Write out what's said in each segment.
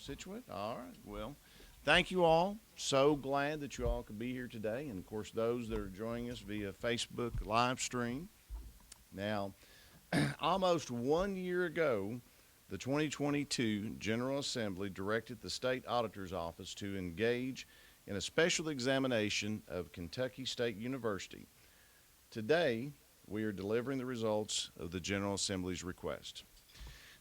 Situate. All right. Well, thank you all. So glad that you all could be here today. And of course, those that are joining us via Facebook live stream. Now, almost 1 year ago, the 2022 General Assembly directed the State Auditor's Office to engage in a special examination of Kentucky State University. Today, we are delivering the results of the General Assembly's request.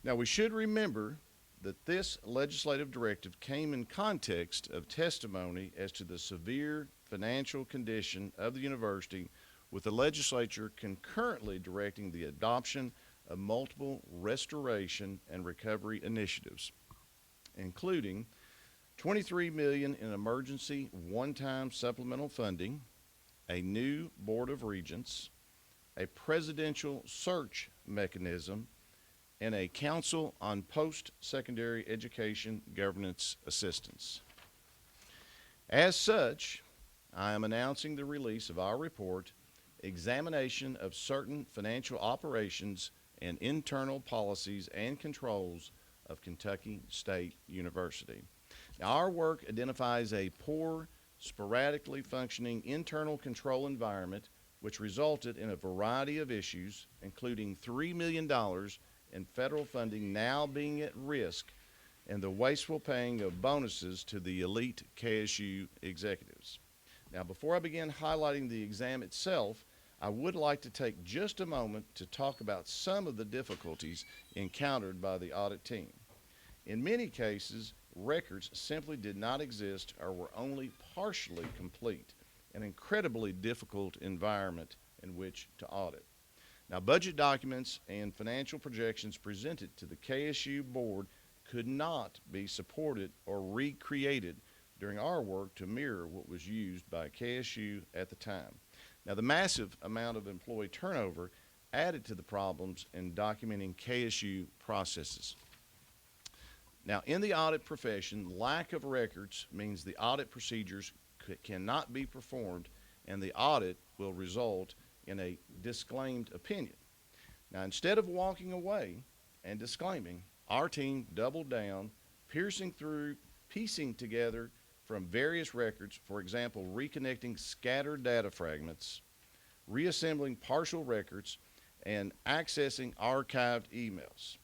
Now, we should remember that this legislative directive came in context of testimony as to the severe financial condition of the university, with the legislature concurrently directing the adoption of multiple restoration and recovery initiatives, including $23 million in emergency one-time supplemental funding, a new Board of Regents, a presidential search mechanism, and a Council on Post-Secondary Education Governance Assistance. As such, I am announcing the release of our report, Examination of Certain Financial Operations and Internal Policies and Controls of Kentucky State University. Now, our work identifies a poor, sporadically functioning internal control environment which resulted in a variety of issues, including $3 million in federal funding now being at risk and the wasteful paying of bonuses to the elite KSU executives. Now, before I begin highlighting the exam itself, I would like to take just a moment to talk about some of the difficulties encountered by the audit team. In many cases, records simply did not exist or were only partially complete, an incredibly difficult environment in which to audit. Now, budget documents and financial projections presented to the KSU board could not be supported or recreated during our work to mirror what was used by KSU at the time. Now, the massive amount of employee turnover added to the problems in documenting KSU processes. Now, in the audit profession, lack of records means the audit procedures cannot be performed, and the audit will result in a disclaimed opinion. Now, instead of walking away and disclaiming, our team doubled down, piecing together from various records, for example, reconnecting scattered data fragments, reassembling partial records, and accessing archived emails.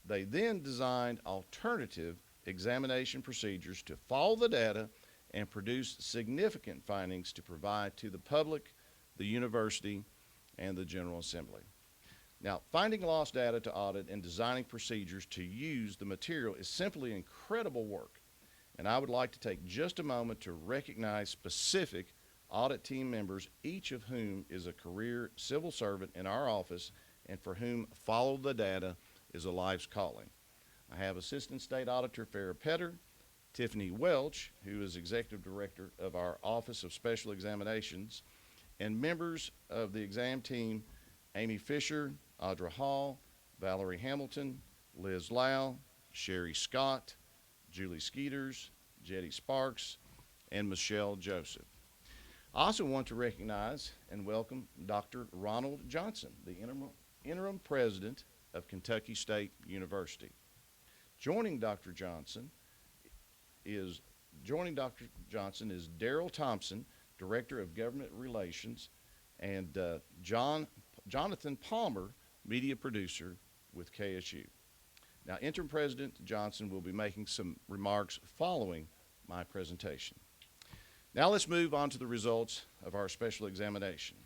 They then designed alternative examination procedures to follow the data and produce significant findings to provide to the public, the university, and the General Assembly. Now, finding lost data to audit and designing procedures to use the material is simply incredible work, and I would like to take just a moment to recognize specific audit team members, each of whom is a career civil servant in our office and for whom follow the data is a life's calling. I have Assistant State Auditor Farrah Petter, Tiffany Welch, who is Executive Director of our Office of Special Examinations, and members of the exam team, Amy Fisher, Audra Hall, Valerie Hamilton, Liz Lau, Sherry Scott, Julie Skeeters, Jetty Sparks, and Michelle Joseph. I also want to recognize and welcome Dr. Ronald Johnson, the interim president of Kentucky State University. Joining Dr. Johnson is Daryl Thompson, Director of Government Relations, and Jonathan Palmer, Media Producer with KSU. Now, Interim President Johnson will be making some remarks following my presentation. Now let's move on to the results of our special examination.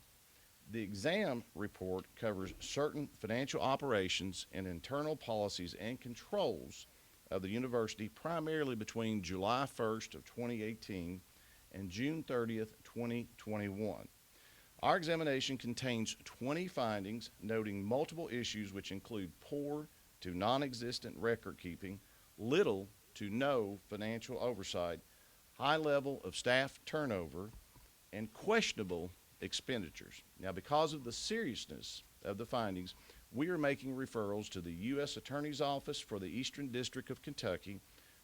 The exam report covers certain financial operations and internal policies and controls of the university primarily between July 1st of 2018 and June 30th, 2021. Our examination contains 20 findings noting multiple issues which include poor to non-existent record keeping, little to no financial oversight, high level of staff turnover, and questionable expenditures. Now, because of the seriousness of the findings, we are making referrals to the U.S. Attorney's Office for the Eastern District of Kentucky,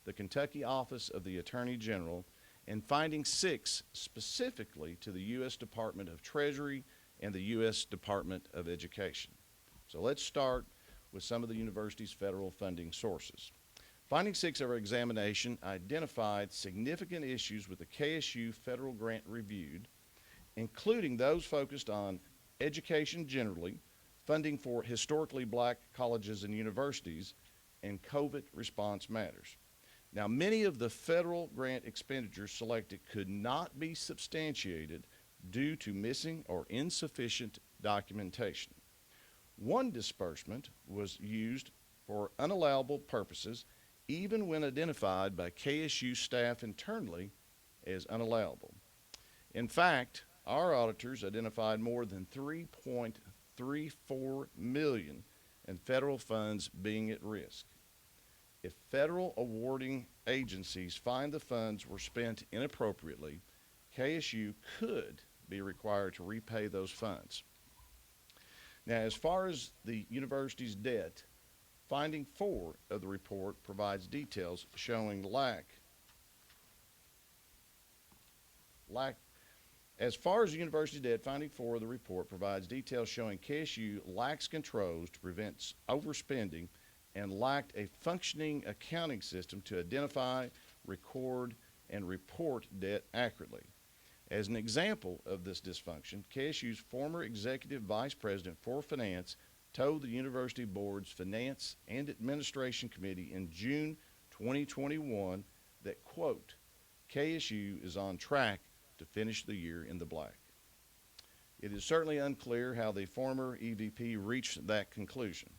the Kentucky Office of the Attorney General, and finding 6 specifically to the U.S. Department of Treasury and the U.S. Department of Education. So let's start with some of the university's federal funding sources. Finding 6 of our examination identified significant issues with the KSU federal grant reviewed, including those focused on education generally, funding for historically black colleges and universities, and COVID response matters. Now, many of the federal grant expenditures selected could not be substantiated due to missing or insufficient documentation. One disbursement was used for unallowable purposes, even when identified by KSU staff internally as unallowable. In fact, our auditors identified more than $3.34 million in federal funds being at risk. If federal awarding agencies find the funds were spent inappropriately, KSU could be required to repay those funds. Now, as far as the university's debt, finding 4 of the report provides details showing As far as the university's debt, finding 4 of the report provides details showing KSU lacks controls to prevent overspending and lacked a functioning accounting system to identify, record, and report debt accurately. As an example of this dysfunction, KSU's former executive vice president for finance told the university board's finance and administration committee in June 2021 that, quote, KSU is on track to finish the year in the black. It is certainly unclear how the former EVP reached that conclusion.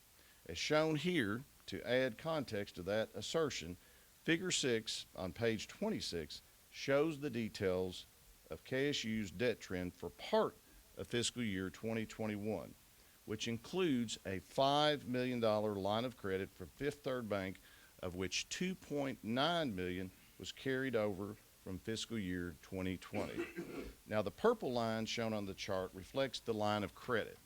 As shown here, to add context to that assertion, Figure 6 on page 26 shows the details of KSU's debt trend for part of fiscal year 2021, which includes a $5 million line of credit from Fifth Third Bank, of which $2.9 million was carried over from fiscal year 2020. Now, the purple line shown on the chart reflects the line of credit.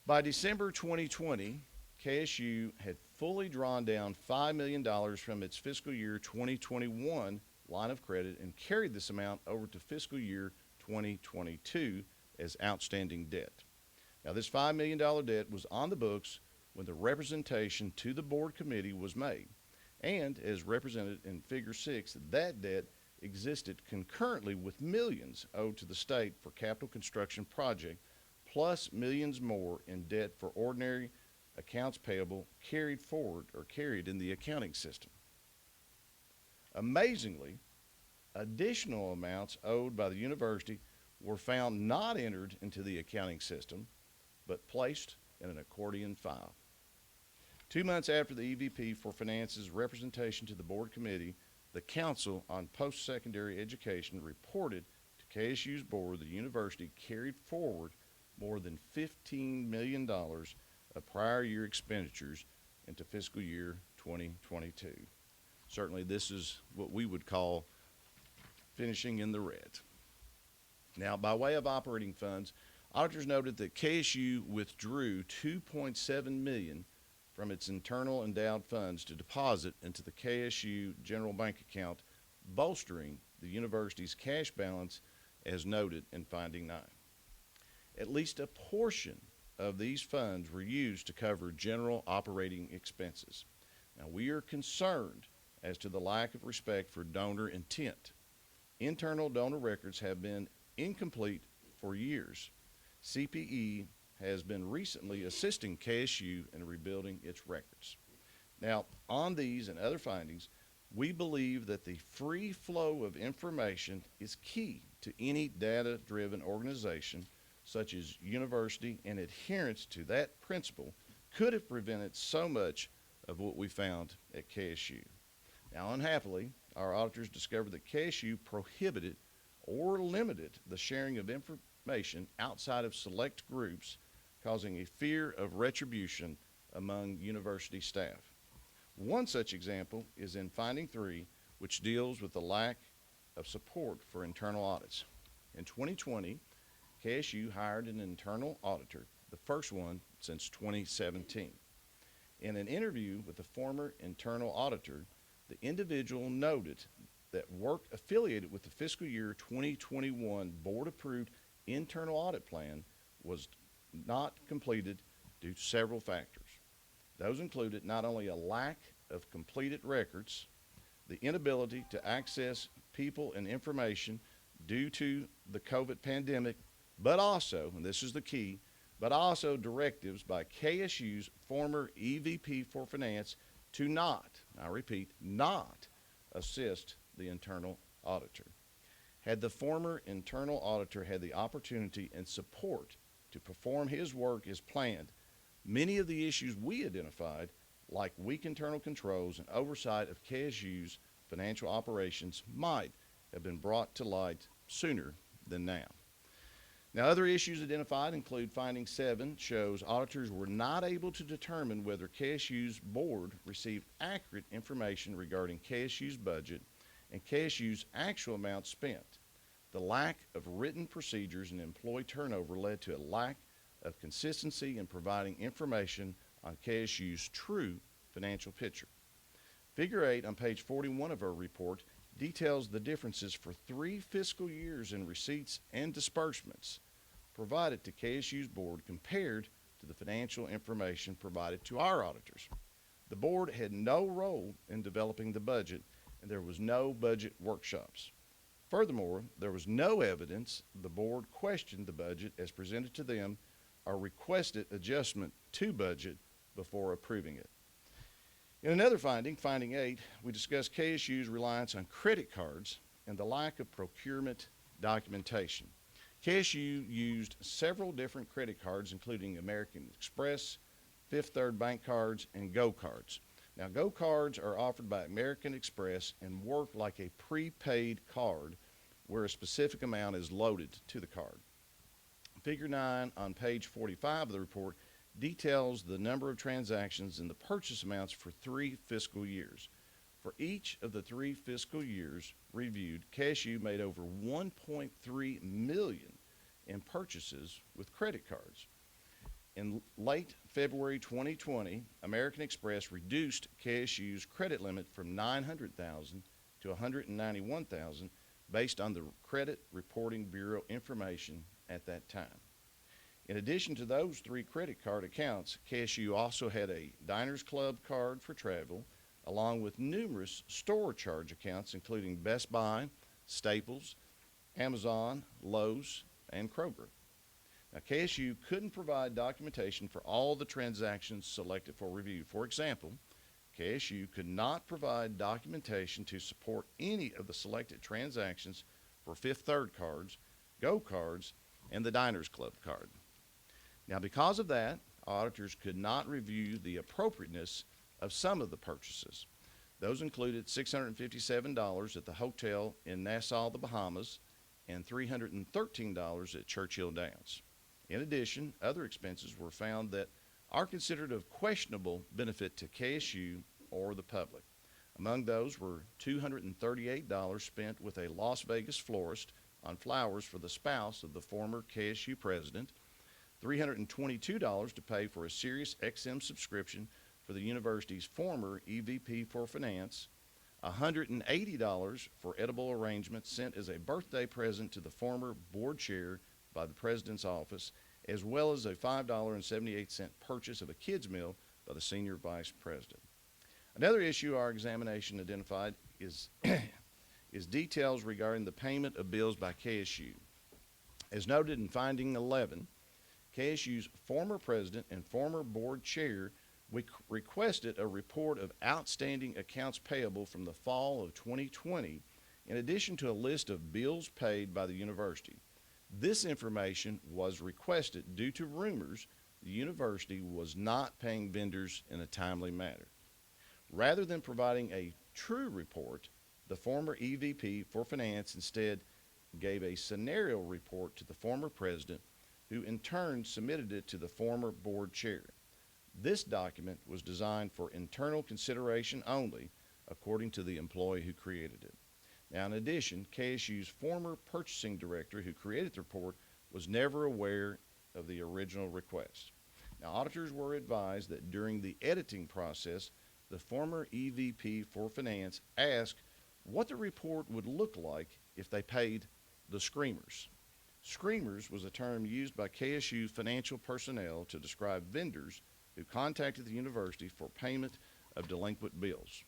By December 2020, KSU had fully drawn down $5 million from its fiscal year 2021 line of credit and carried this amount over to fiscal year 2022 as outstanding debt. Now, this $5 million debt was on the books when the representation to the board committee was made. And as represented in Figure 6, that debt existed concurrently with millions owed to the state for capital construction project, plus millions more in debt for ordinary accounts payable carried in the accounting system. Amazingly, additional amounts owed by the university were found not entered into the accounting system, but placed in an accordion file. 2 months after the EVP for Finance's representation to the board committee, the Council on Post-Secondary Education reported to KSU's board the university carried forward more than $15 million of prior year expenditures into fiscal year 2022. Certainly this is what we would call finishing in the red. Now, by way of operating funds, auditors noted that KSU withdrew $2.7 million from its internal endowed funds to deposit into the KSU general bank account, bolstering the university's cash balance as noted in finding 9. At least a portion of these funds were used to cover general operating expenses. Now, we are concerned as to the lack of respect for donor intent. Internal donor records have been incomplete for years. CPE has been recently assisting KSU in rebuilding its records. Now, on these and other findings, we believe that the free flow of information is key to any data-driven organization such as university, and adherence to that principle could have prevented so much of what we found at KSU. Now, unhappily, our auditors discovered that KSU prohibited or limited the sharing of information outside of select groups, causing a fear of retribution among university staff. One such example is in finding 3, which deals with the lack of support for internal audits. In 2020, KSU hired an internal auditor, the first one since 2017. In an interview with the former internal auditor, the individual noted that work affiliated with the fiscal year 2021 board-approved internal audit plan was not completed due to several factors. Those included not only a lack of completed records, the inability to access people and information due to the COVID pandemic, but also, and this is the key, but also directives by KSU's former EVP for Finance to not, I repeat, not assist the internal auditor. Had the former internal auditor had the opportunity and support to perform his work as planned, many of the issues we identified, like weak internal controls and oversight of KSU's financial operations, might have been brought to light sooner than now. Now, other issues identified include finding 7 shows auditors were not able to determine whether KSU's board received accurate information regarding KSU's budget and KSU's actual amount spent. The lack of written procedures and employee turnover led to a lack of consistency in providing information on KSU's true financial picture. Figure 8 on page 41 of our report details the differences for 3 fiscal years in receipts and disbursements provided to KSU's board compared to the financial information provided to our auditors. The board had no role in developing the budget, and there was no budget workshops. Furthermore, there was no evidence the board questioned the budget as presented to them or requested adjustment to budget before approving it. In another finding, finding 8, we discussed KSU's reliance on credit cards and the lack of procurement documentation. KSU used several different credit cards, including American Express, Fifth Third Bank cards, and Go cards. Now, Go cards are offered by American Express and work like a prepaid card where a specific amount is loaded to the card. Figure 9 on page 45 of the report details the number of transactions and the purchase amounts for 3 fiscal years. For each of the 3 fiscal years reviewed, KSU made over $1.3 million in purchases with credit cards. In late February 2020, American Express reduced KSU's credit limit from $900,000 to $191,000 based on the Credit Reporting Bureau information at that time. In addition to those 3 credit card accounts, KSU also had a Diners Club card for travel, along with numerous store charge accounts, including Best Buy, Staples, Amazon, Lowe's, and Kroger. Now, KSU couldn't provide documentation for all the transactions selected for review. For example, KSU could not provide documentation to support any of the selected transactions for Fifth Third cards, Go cards, and the Diners Club card. Now, because of that, auditors could not review the appropriateness of some of the purchases. Those included $657 at the hotel in Nassau, the Bahamas, and $313 at Churchill Downs. In addition, other expenses were found that are considered of questionable benefit to KSU or the public. Among those were $238 spent with a Las Vegas florist on flowers for the spouse of the former KSU president, $322 to pay for a Sirius XM subscription for the university's former EVP for Finance, $180 for edible arrangements sent as a birthday present to the former board chair by the president's office, as well as a $5.78 purchase of a kids' meal by the senior vice president. Another issue our examination identified is details regarding the payment of bills by KSU. As noted in finding 11, KSU's former president and former board chair requested a report of outstanding accounts payable from the fall of 2020, in addition to a list of bills paid by the university. This information was requested due to rumors the university was not paying vendors in a timely manner. Rather than providing a true report, the former EVP for Finance instead gave a scenario report to the former president, who in turn submitted it to the former board chair. This document was designed for internal consideration only, according to the employee who created it. Now, in addition, KSU's former purchasing director who created the report was never aware of the original request. Now, auditors were advised that during the editing process, the former EVP for Finance asked what the report would look like if they paid the screamers. Screamers was a term used by KSU financial personnel to describe vendors who contacted the university for payment of delinquent bills.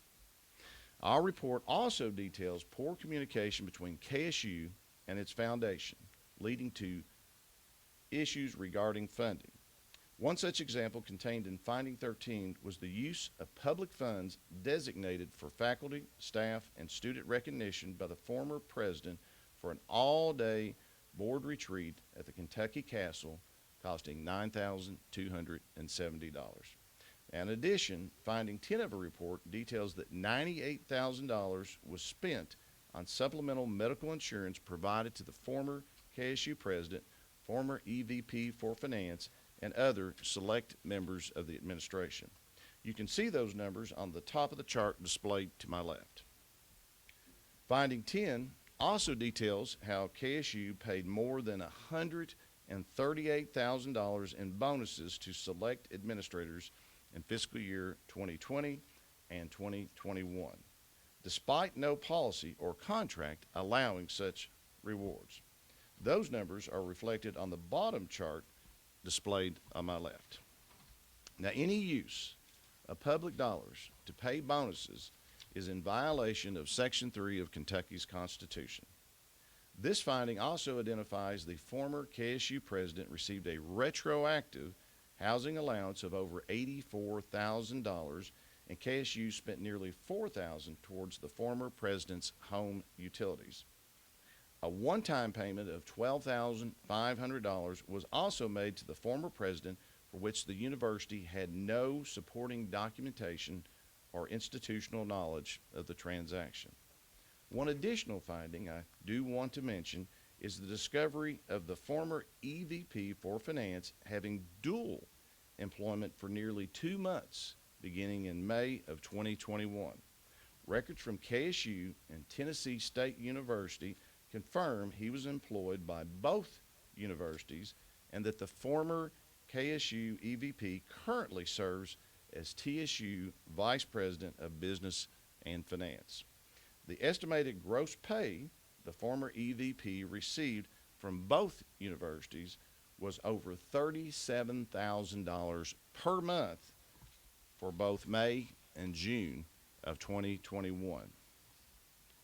Our report also details poor communication between KSU and its foundation, leading to issues regarding funding. One such example contained in Finding 13 was the use of public funds designated for faculty, staff, and student recognition by the former president for an all-day board retreat at the Kentucky Castle, costing $9,270. In addition, Finding 10 of a report details that $98,000 was spent on supplemental medical insurance provided to the former KSU president, former EVP for Finance, and other select members of the administration. You can see those numbers on the top of the chart displayed to my left. Finding 10 also details how KSU paid more than $138,000 in bonuses to select administrators in fiscal year 2020 and 2021, despite no policy or contract allowing such rewards. Those numbers are reflected on the bottom chart displayed on my left. Now, any use of public dollars to pay bonuses is in violation of Section 3 of Kentucky's Constitution. This finding also identifies the former KSU president received a retroactive housing allowance of over $84,000, and KSU spent nearly $4,000 towards the former president's home utilities. A one-time payment of $12,500 was also made to the former president, for which the university had no supporting documentation or institutional knowledge of the transaction. One additional finding I do want to mention is the discovery of the former EVP for Finance having dual employment for nearly 2 months beginning in May of 2021. Records from KSU and Tennessee State University confirm he was employed by both universities and that the former KSU EVP currently serves as TSU Vice President of Business and Finance. The estimated gross pay the former EVP received from both universities was over $37,000 per month for both May and June of 2021.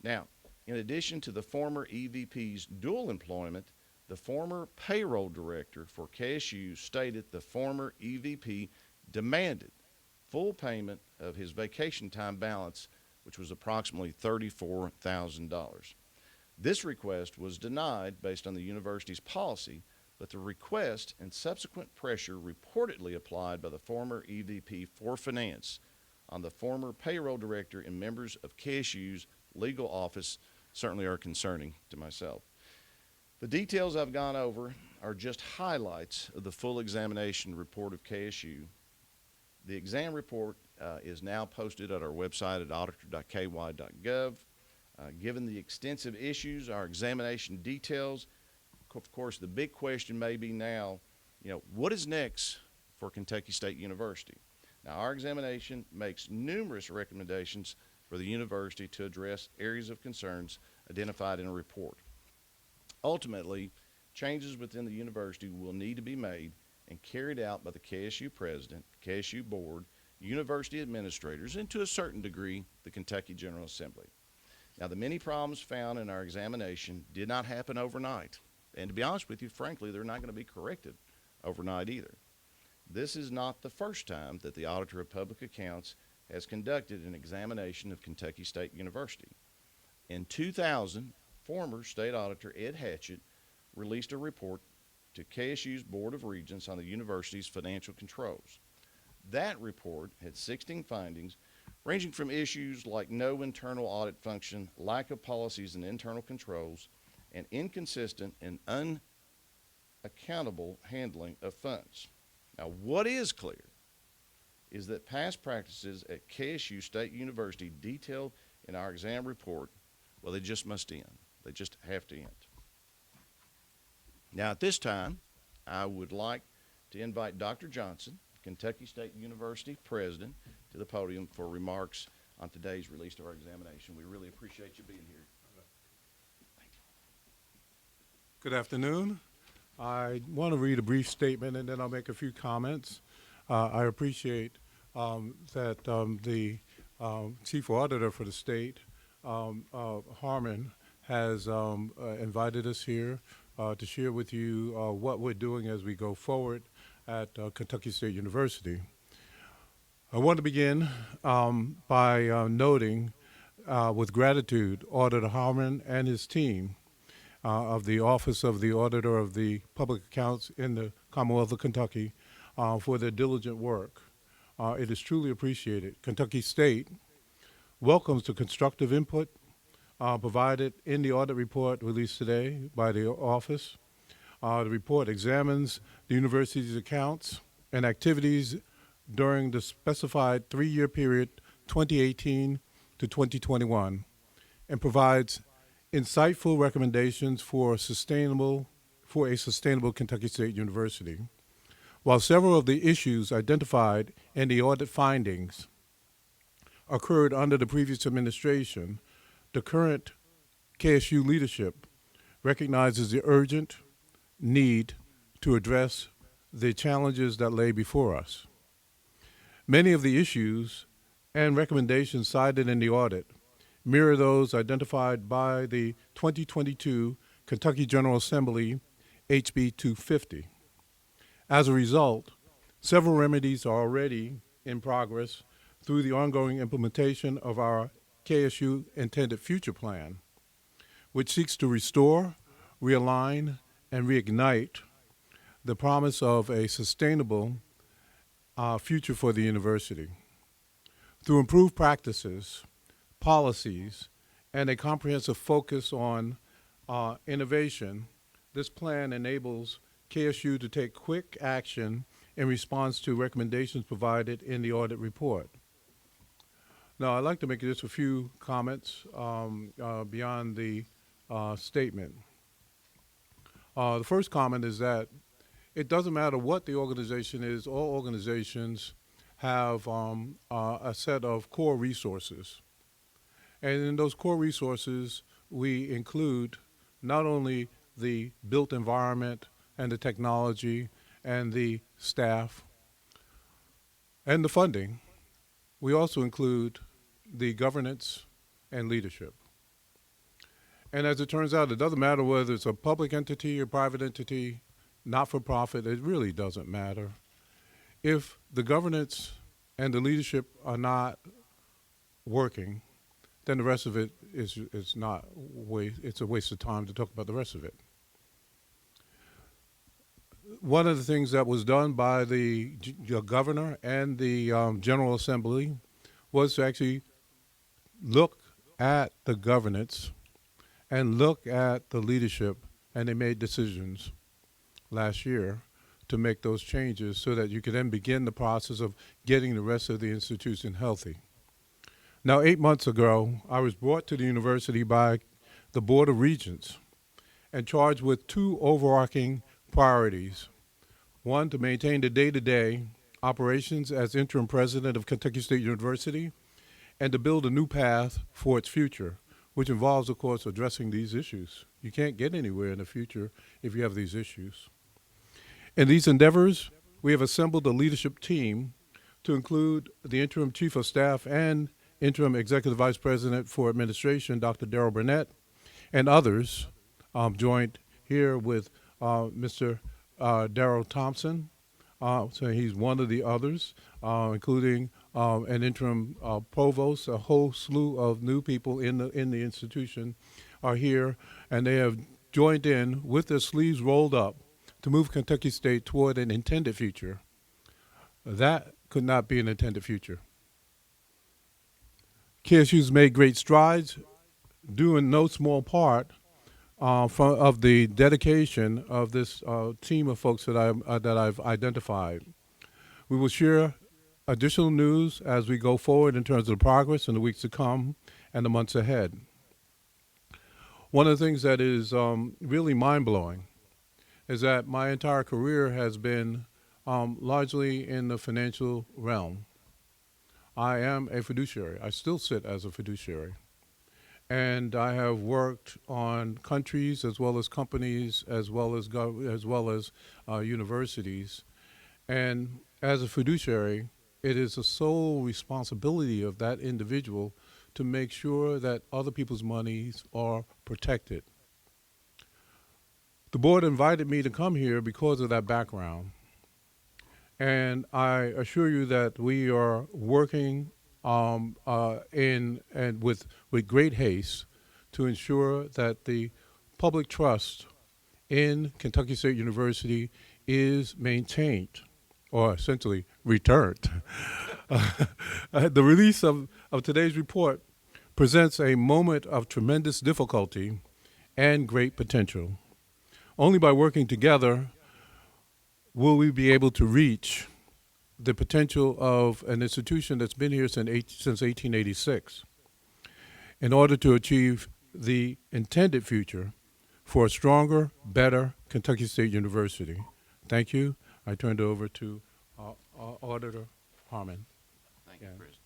Now, in addition to the former EVP's dual employment, the former payroll director for KSU stated the former EVP demanded full payment of his vacation time balance, which was approximately $34,000. This request was denied based on the university's policy, but the request and subsequent pressure reportedly applied by the former EVP for Finance on the former payroll director and members of KSU's legal office certainly are concerning to myself. The details I've gone over are just highlights of the full examination report of KSU. The exam report is now posted at our website at auditor.ky.gov. Given the extensive issues, our examination details, of course, the big question may be now, what is next for Kentucky State University? Now, our examination makes numerous recommendations for the university to address areas of concerns identified in a report. Ultimately, changes within the university will need to be made and carried out by the KSU president, KSU board, university administrators, and to a certain degree, the Kentucky General Assembly. Now, the many problems found in our examination did not happen overnight. And to be honest with you, frankly, they're not going to be corrected overnight either. This is not the first time that the Auditor of Public Accounts has conducted an examination of Kentucky State University. In 2000, former State Auditor Ed Hatchett released a report to KSU's Board of Regents on the university's financial controls. That report had 16 findings ranging from issues like no internal audit function, lack of policies and internal controls, and inconsistent and unaccountable handling of funds. Now, what is clear is that past practices at KSU State University detailed in our exam report, well, they just must end. They just have to end. Now, at this time, I would like to invite Dr. Johnson, Kentucky State University President, to the podium for remarks on today's release of our examination. We really appreciate you being here. Good afternoon. I want to read a brief statement and then I'll make a few comments. I appreciate that the Chief Auditor for the state, Harmon, has invited us here to share with you what we're doing as we go forward at Kentucky State University. I want to begin by noting with gratitude Auditor Harmon and his team of the Office of the Auditor of the Public Accounts in the Commonwealth of Kentucky for their diligent work. It is truly appreciated. Kentucky State welcomes the constructive input provided in the audit report released today by the office. The report examines the university's accounts and activities during the specified 3-year period 2018 to 2021 and provides insightful recommendations for a sustainable Kentucky State University. While several of the issues identified in the audit findings occurred under the previous administration, the current KSU leadership recognizes the urgent need to address the challenges that lay before us. Many of the issues and recommendations cited in the audit mirror those identified by the 2022 Kentucky General Assembly HB 250. As a result, several remedies are already in progress through the ongoing implementation of our KSU Intended Future Plan, which seeks to restore, realign, and reignite the promise of a sustainable future for the university. Through improved practices, policies, and a comprehensive focus on innovation, this plan enables KSU to take quick action in response to recommendations provided in the audit report. Now, I'd like to make just a few comments beyond the statement. The first comment is that it doesn't matter what the organization is, all organizations have a set of core resources. And in those core resources, we include not only the built environment and the technology and the staff and the funding, we also include the governance and leadership. And as it turns out, it doesn't matter whether it's a public entity or private entity, not-for-profit, it really doesn't matter. If the governance and the leadership are not working, then the rest of it is not it's a waste of time to talk about the rest of it. One of the things that was done by the governor and the General Assembly was to actually look at the governance and look at the leadership, and they made decisions last year to make those changes so that you could then begin the process of getting the rest of the institution healthy. Now, 8 months ago, I was brought to the university by the Board of Regents and charged with 2 overarching priorities. One, to maintain the day-to-day operations as interim president of Kentucky State University, and to build a new path for its future, which involves, of course, addressing these issues. You can't get anywhere in the future if you have these issues. In these endeavors, we have assembled a leadership team to include the interim chief of staff and interim executive vice president for administration, Dr. Darrell Burnett, and others, joined here with Mr. Darrell Thompson. So he's one of the others, including an interim provost. A whole slew of new people in the institution are here, and they have joined in with their sleeves rolled up to move Kentucky State toward an intended future. That could not be an intended future. KSU's made great strides, due in no small part of the dedication of this team of folks that I've identified. We will share additional news as we go forward in terms of the progress in the weeks to come and the months ahead. One of the things that is really mind-blowing is that my entire career has been largely in the financial realm. I am a fiduciary. I still sit as a fiduciary. And I have worked on countries as well as companies as well as universities. And as a fiduciary, it is the sole responsibility of that individual to make sure that other people's monies are protected. The board invited me to come here because of that background. And I assure you that we are working with great haste to ensure that the public trust in Kentucky State University is maintained, or essentially returned. The release of today's report presents a moment of tremendous difficulty and great potential. Only by working together will we be able to reach the potential of an institution that's been here since 1886 in order to achieve the intended future for a stronger, better Kentucky State University. Thank you. I turn it over to Auditor Harmon. Thank you, President.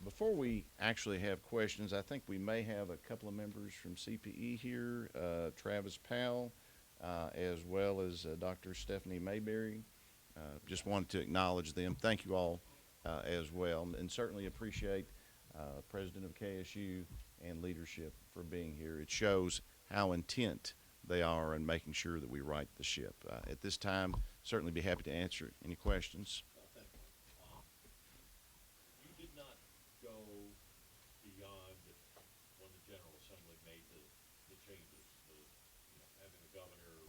Before we actually have questions, I think we may have a couple of members from CPE here, Travis Powell, as well as Dr. Stephanie Mayberry. Just wanted to acknowledge them. Thank you all as well, and certainly appreciate President of KSU and leadership for being here. It shows how intent they are in making sure that we right the ship. At this time, certainly be happy to answer any questions. Thank you. You did not go beyond when the General Assembly made the changes, having a governor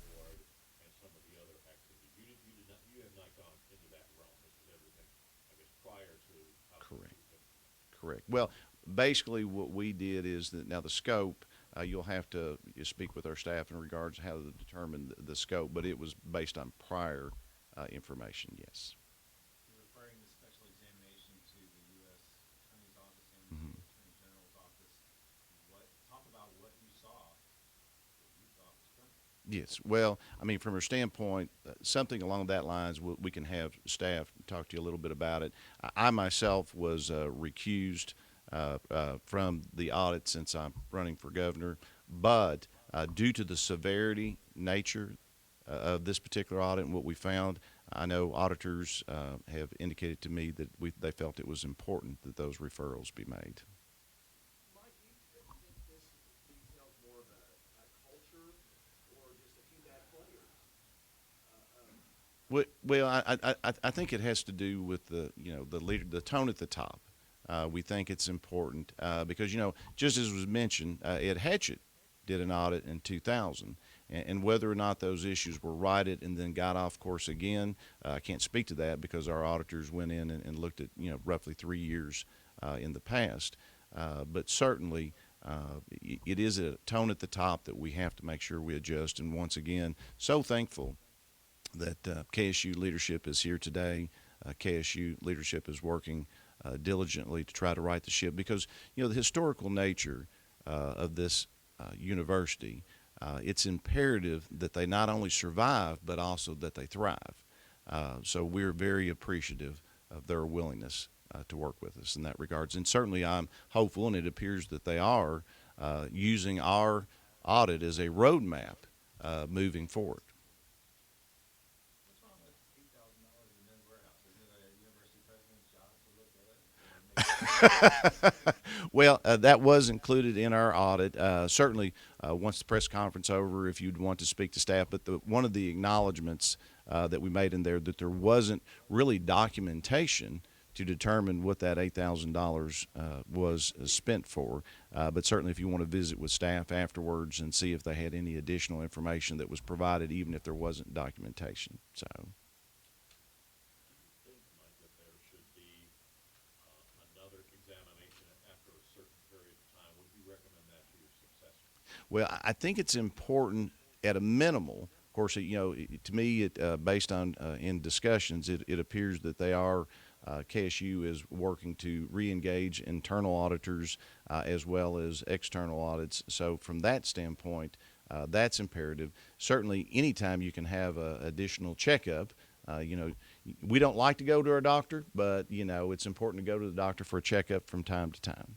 board and some of the other activities. You have not gone into that realm. This is everything, I guess, prior to how. Correct. Correct. Well, basically what we did is that now the scope, you'll have to speak with our staff in regards to how to determine the scope, but it was based on prior information, yes. You're referring to special examination to the U.S. Attorney's Office and the Attorney General's Office. Talk about what you saw that you thought was criminal. Yes. Well, I mean, from our standpoint, something along that lines, we can have staff talk to you a little bit about it. I myself was recused from the audit since I'm running for governor, but due to the severity nature of this particular audit and what we found, I know auditors have indicated to me that they felt it was important that those referrals be made. Mike, do you think this details more of a culture or just a few bad players? Well, I think it has to do with the leader, the tone at the top. We think it's important because just as was mentioned, Ed Hatchett did an audit in 2000, and whether or not those issues were righted and then got off course again, I can't speak to that because our auditors went in and looked at roughly 3 years in the past. But certainly, it is a tone at the top that we have to make sure we adjust. And once again, so thankful that KSU leadership is here today. KSU leadership is working diligently to try to right the ship because the historical nature of this university, it's imperative that they not only survive but also that they thrive. So we're very appreciative of their willingness to work with us in that regards, and certainly I'm hopeful, and it appears that they are using our audit as a roadmap moving forward. What's wrong with $8,000 in the men's warehouse? Isn't it a university president's job to look at it? Well, that was included in our audit. Certainly, once the press conference over, if you'd want to speak to staff, but one of the acknowledgments that we made in there that there wasn't really documentation to determine what that $8,000 was spent for. But certainly if you want to visit with staff afterwards and see if they had any additional information that was provided, even if there wasn't documentation. So. Think, Mike, that there should be another examination after a certain period of time. Would you recommend that to your successor? Well, I think it's important at a minimal. Of course, to me, based on in discussions, it appears that they are. KSU is working to re-engage internal auditors as well as external audits. So from that standpoint, that's imperative. Certainly, anytime you can have an additional checkup, we don't like to go to our doctor, but, it's important to go to the doctor for a checkup from time to time.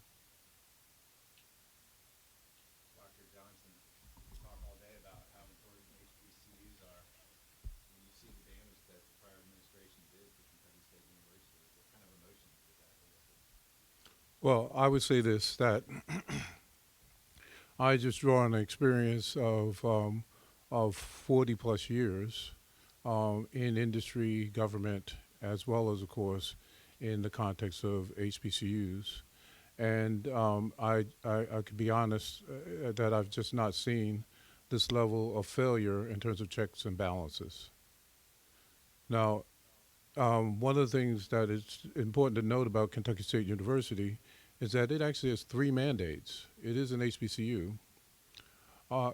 Dr. Johnson, you talk all day about how important HBCUs are. When you see the damage that Well, I would say this, that I just draw on an experience of 40 plus years in industry, government, as well as, of course, in the context of HBCUs. And I could be honest that I've just not seen this level of failure in terms of checks and balances. Now, one of the things that is important to note about Kentucky State University is that it actually has three mandates. It is an HBCU.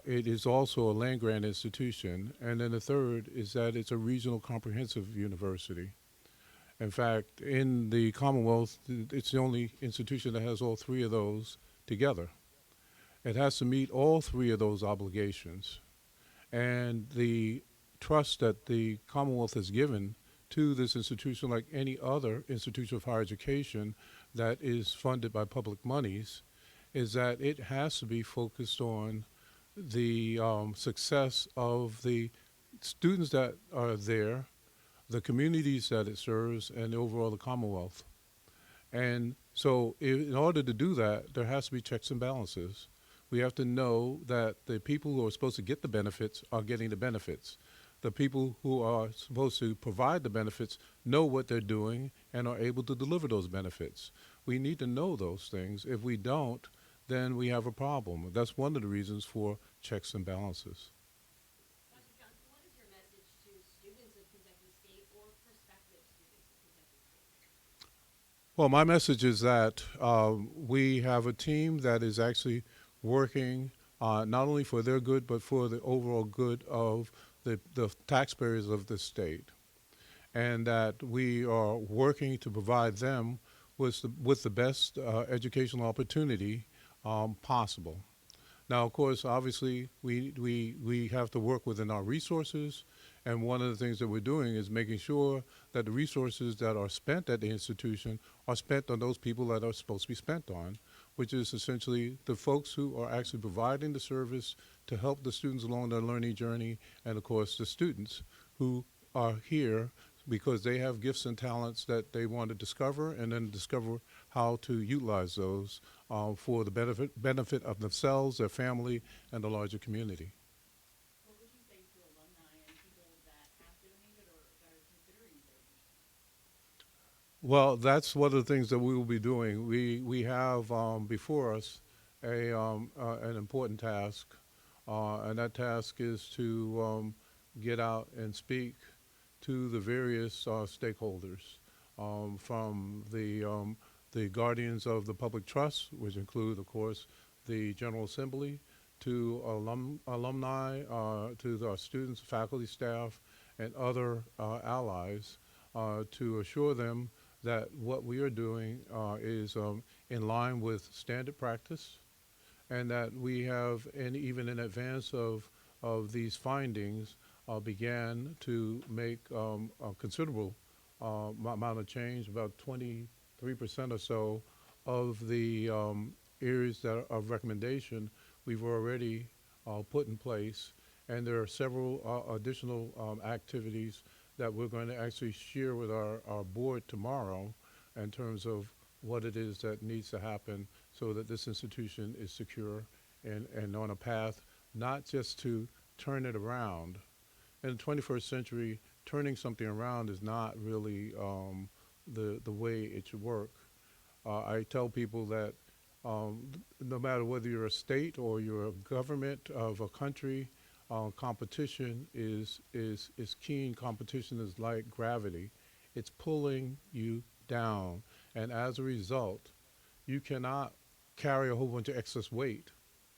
It is also a land grant institution. And then the third is that it's a regional comprehensive university. In fact, in the Commonwealth, it's the only institution that has all three of those together. It has to meet all three of those obligations. And the trust that the Commonwealth has given to this institution, like any other institution of higher education that is funded by public monies, is that it has to be focused on the success of the students that are there, the communities that it serves, and overall the Commonwealth. And so, in order to do that, there has to be checks and balances. We have to know that the people who are supposed to get the benefits are getting the benefits. The people who are supposed to provide the benefits know what they're doing and are able to deliver those benefits. We need to know those things. If we don't, then we have a problem. That's one of the reasons for checks and balances. Dr. Johnson, what is your message to students of Kentucky State or prospective students of Kentucky State? Well, my message is that we have a team that is actually working not only for their good, but for the overall good of the taxpayers of the state. And that we are working to provide them with the best educational opportunity possible. Now, of course, obviously, we have to work within our resources, and one of the things that we're doing is making sure that the resources that are spent at the institution are spent on those people that are supposed to be spent on, which is essentially the folks who are actually providing the service to help the students along their learning journey, and of course, the students who are here because they have gifts and talents that they want to discover and then discover how to utilize those for the benefit of themselves, their family, and the larger community. What would you say to alumni and people that have donated or that are considering donating? Well, that's one of the things that we will be doing. We have before us an important task, and that task is to get out and speak to the various stakeholders, from the guardians of the public trust, which include, of course, the General Assembly, to alumni, to our students, faculty, staff, and other allies, to assure them that what we are doing is in line with standard practice, and that we have, and even in advance of these findings, began to make a considerable amount of change, about 23% or so of the areas that are of recommendation we've already put in place. And there are several additional activities that we're going to actually share with our board tomorrow in terms of what it is that needs to happen so that this institution is secure and on a path not just to turn it around. In the 21st century, turning something around is not really the way it should work. I tell people that no matter whether you're a state or you're a government of a country, competition is keen. Competition is like gravity. It's pulling you down. And as a result, you cannot carry a whole bunch of excess weight,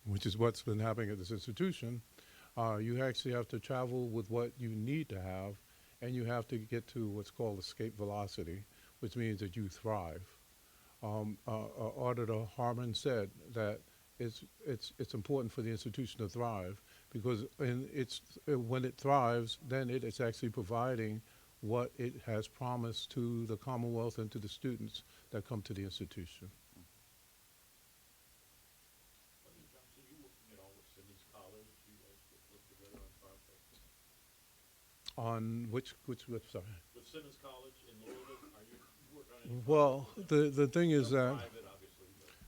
which is what's been happening at this institution. You actually have to travel with what you need to have, and you have to get to what's called escape velocity, which means that you thrive. Auditor Harmon said that it's important for the institution to thrive because when it thrives, then it is actually providing what it has promised to the Commonwealth and to the students that come to the institution. Dr. Johnson, you working at all with Simmons College? You guys work together on projects? On which sorry. With Simmons College in Louisville, are you working on any Well, projects with them? the thing is They're that private, obviously,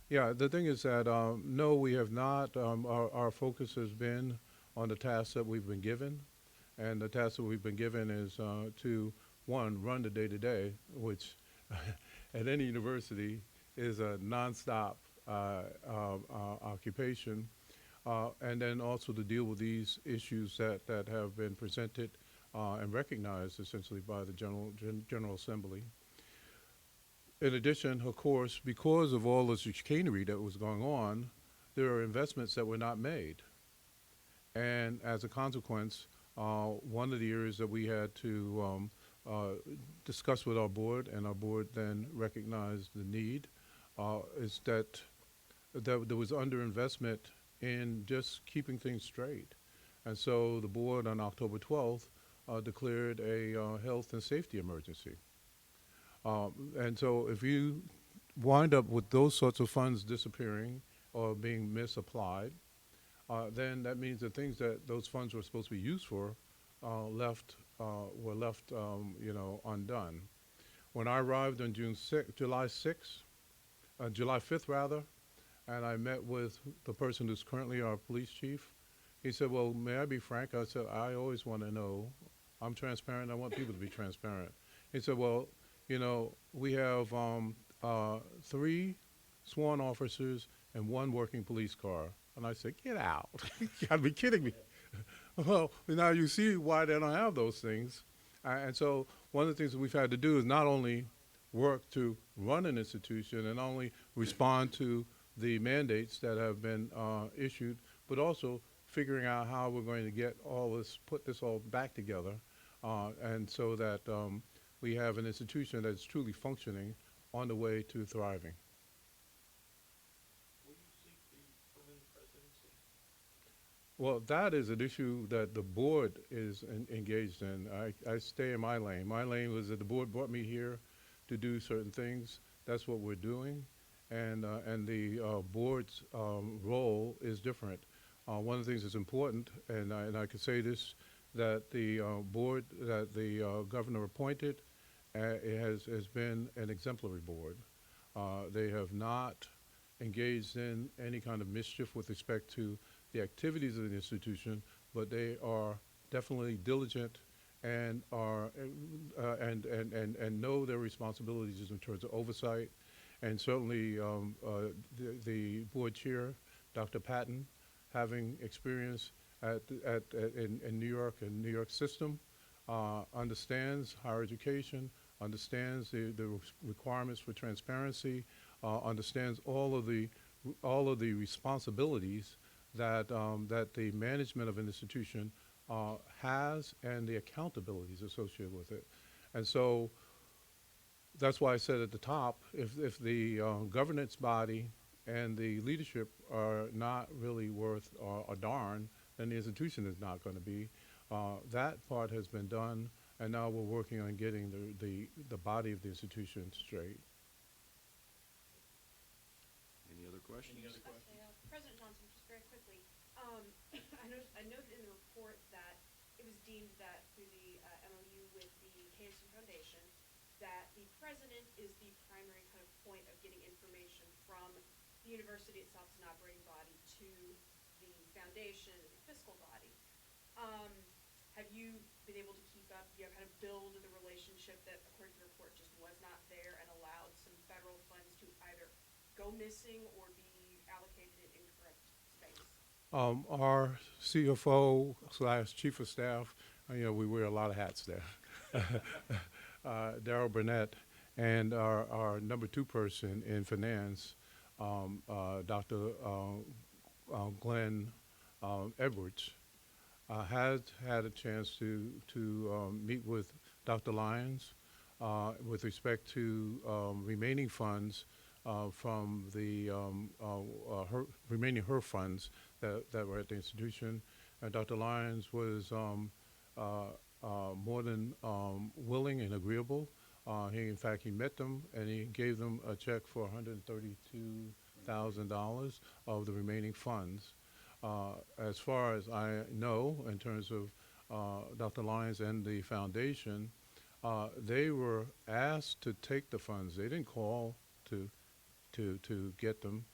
Yeah, the thing is that, no, we have not. Our focus has been on the tasks that we've been given. And the task that we've been given is to, one, run the day-to-day, which at any university is a nonstop occupation, and then also to deal with these issues that have been presented and recognized essentially by the General Assembly. In addition, of course, because of all this chicanery that was going on, there are investments that were not made. And as a consequence, one of the areas that we had to discuss with our board, and our board then recognized the need, is that there was underinvestment in just keeping things straight. And so the board on October 12th declared a health and safety emergency. And so if you wind up with those sorts of funds disappearing or being misapplied, then that means the things that those funds were supposed to be used for were left, undone. When I arrived on July 5th rather, and I met with the person who's currently our police chief, he said, "Well, may I be frank?" I said, "I always want to know. I'm transparent. I want people to be transparent." He said, "Well, we have 3 sworn officers and 1 working police car." And I said, "Get out. You gotta be kidding me." Well, now you see why they don't have those things. And so one of the things that we've had to do is not only work to run an institution and not only respond to the mandates that have been issued, but also figuring out how we're going to put this all back together, and so that we have an institution that's truly functioning on the way to thriving. Will you seek the permanent presidency? Well, that is an issue that the board is engaged in. I stay in my lane. My lane was that the board brought me here to do certain things. That's what we're doing. And the board's role is different. One of the things that's important, and I can say this, that the board that the governor appointed has been an exemplary board. They have not engaged in any kind of mischief with respect to the activities of the institution, but they are definitely diligent and are and know their responsibilities in terms of oversight. And certainly the board chair, Dr. Patton, having experience in New York and New York system, understands higher education, understands the requirements for transparency, understands all of the responsibilities that that the management of an institution has, and the accountabilities associated with it. And so that's why I said at the top, if the governance body and the leadership are not really worth a darn, then the institution is not going to be. That part has been done, and now we're working on getting the body of the institution straight. Any other questions? Any other questions? President Johnson, just very quickly, I noted in the report that it was deemed that through the MOU with the KSU Foundation, that the president is the primary kind of point of getting information from the university itself as an operating body to the foundation as a fiscal body. Have you been able to keep up, kind of build the relationship that, according to the report, just was not there and allowed some federal funds to either go missing or be allocated in incorrect space? Our CFO / chief of staff, we wear a lot of hats there. Daryl Burnett, and our number 2 person in finance, Dr. Glenn Edwards, has had a chance to meet with Dr. Lyons with respect to remaining funds from the remaining HER funds that were at the institution. And Dr. Lyons was more than willing and agreeable. In fact, he met them and he gave them a check for $132,000 of the remaining funds. As far as I know, in terms of Dr. Lyons and the foundation, they were asked to take the funds. They didn't call to get them.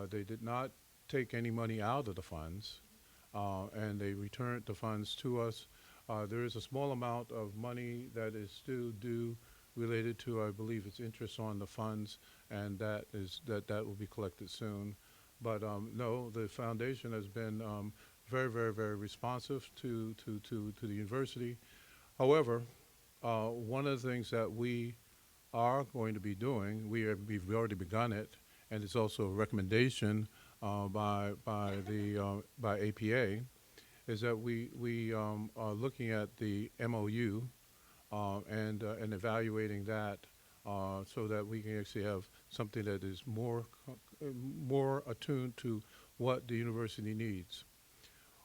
They did not take any money out of the funds, and they returned the funds to us. There is a small amount of money that is still due related to, I believe it's interest on the funds, and that will be collected soon. But no, the foundation has been very, very, very responsive to the university. However, one of the things that we are going to be doing, we've already begun it, and it's also a recommendation by APA, is that we are looking at the MOU and evaluating that so that we can actually have something that is more attuned to what the university needs.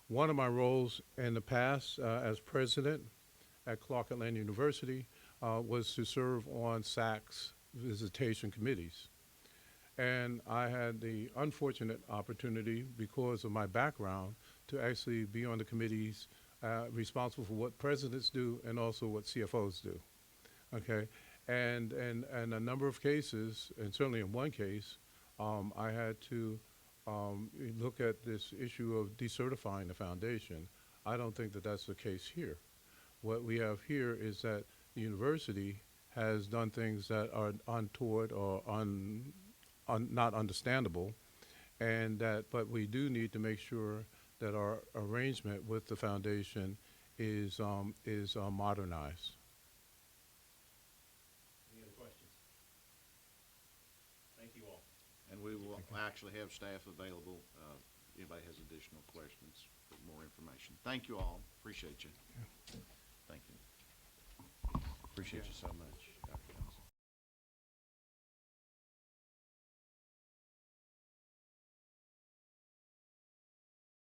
One of my roles in the past as president at Clark Atlanta University was to serve on SAC's visitation committees. And I had the unfortunate opportunity, because of my background, to actually be on the committees responsible for what presidents do and also what CFOs do. Okay, and a number of cases, and certainly in one case, I had to look at this issue of decertifying the foundation. I don't think that that's the case here. What we have here is that the university has done things that are untoward or not understandable, and but we do need to make sure that our arrangement with the foundation is modernized. Any other questions? Thank you all. And we will actually have staff available if anybody has additional questions, for more information. Thank you all. Appreciate you. Thank you. Appreciate you so much.